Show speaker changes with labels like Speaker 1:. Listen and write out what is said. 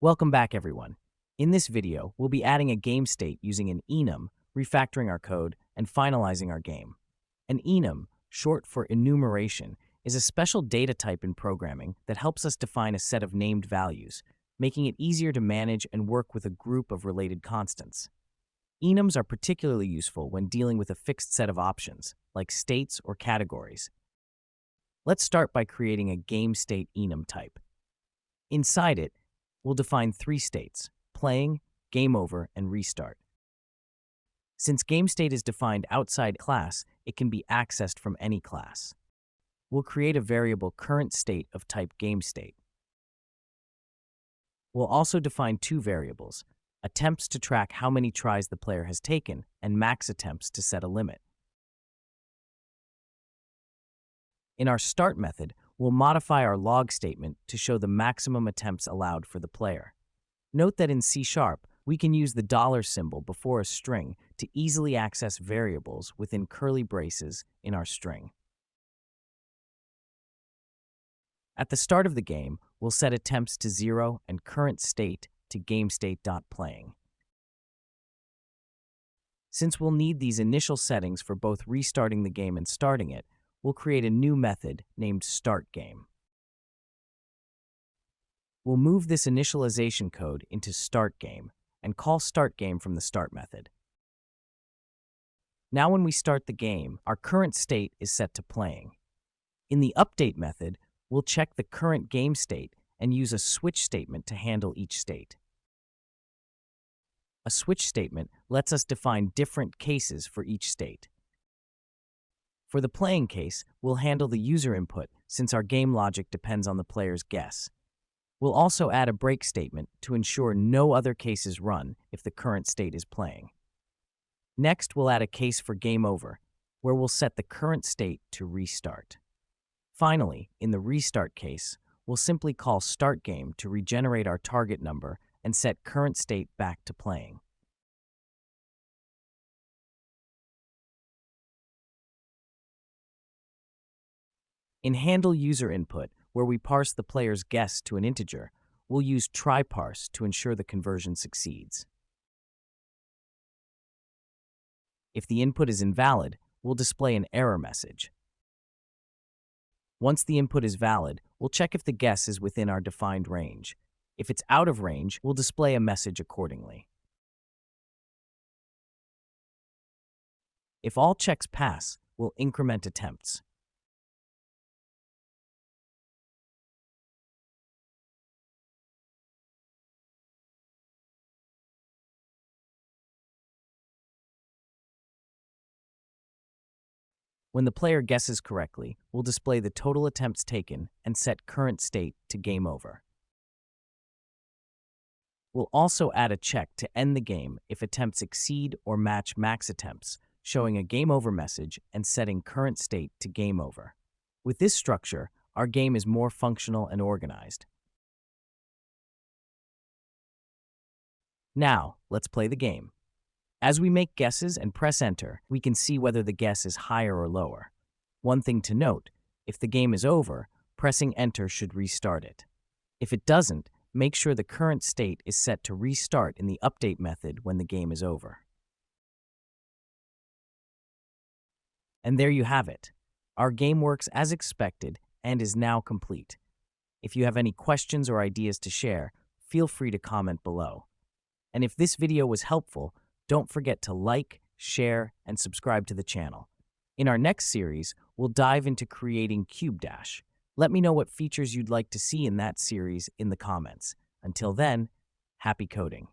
Speaker 1: Welcome back, everyone. In this video, we'll be adding a game state using an enum, refactoring our code, and finalizing our game. An enum, short for enumeration, is a special data type in programming that helps us define a set of named values, making it easier to manage and work with a group of related constants. Enums are particularly useful when dealing with a fixed set of options, like states or categories. Let's start by creating a game state enum type. Inside it, we'll define three states: playing, game over, and restart. Since GameState is defined outside class, it can be accessed from any class. We'll create a variable currentState of type GameState. We'll also define two variables: attempts to track how many tries the player has taken, and max attempts to set a limit. In our start method, we'll modify our log statement to show the maximum attempts allowed for the player. Note that in C#, we can use the $ symbol before a string to easily access variables within curly braces in our string. At the start of the game, we'll set attempts to 0 and current state to GameState.playing. Since we'll need these initial settings for both restarting the game and starting it, we'll create a new method named startGame. We'll move this initialization code into startGame and call startGame from the start method. Now when we start the game, our current state is set to playing. In the update method, we'll check the current game state and use a switch statement to handle each state. A switch statement lets us define different cases for each state. For the playing case, we'll handle the user input since our game logic depends on the player's guess. We'll also add a break statement to ensure no other cases run if the current state is playing. Next, we'll add a case for game over, where we'll set the current state to restart. Finally, in the restart case, we'll simply call startGame to regenerate our target number and set current state back to playing. In handle user input, where we parse the player's guess to an integer, we'll use try_parse to ensure the conversion succeeds. If the input is invalid, we'll display an error message. Once the input is valid, we'll check if the guess is within our defined range. If it's out of range, we'll display a message accordingly. If all checks pass, we'll increment attempts. When the player guesses correctly, we'll display the total attempts taken and set current state to game over. We'll also add a check to end the game if attempts exceed or match max attempts, showing a game over message and setting current state to game over. With this structure, our game is more functional and organized. Now, let's play the game. As we make guesses and press enter, we can see whether the guess is higher or lower. One thing to note: if the game is over, pressing enter should restart it. If it doesn't, make sure the current state is set to restart in the update method when the game is over. And there you have it. Our game works as expected and is now complete. If you have any questions or ideas to share, feel free to comment below. And if this video was helpful, don't forget to like, share, and subscribe to the channel. In our next series, we'll dive into creating CubeDash. Let me know what features you'd like to see in that series in the comments. Until then, happy coding.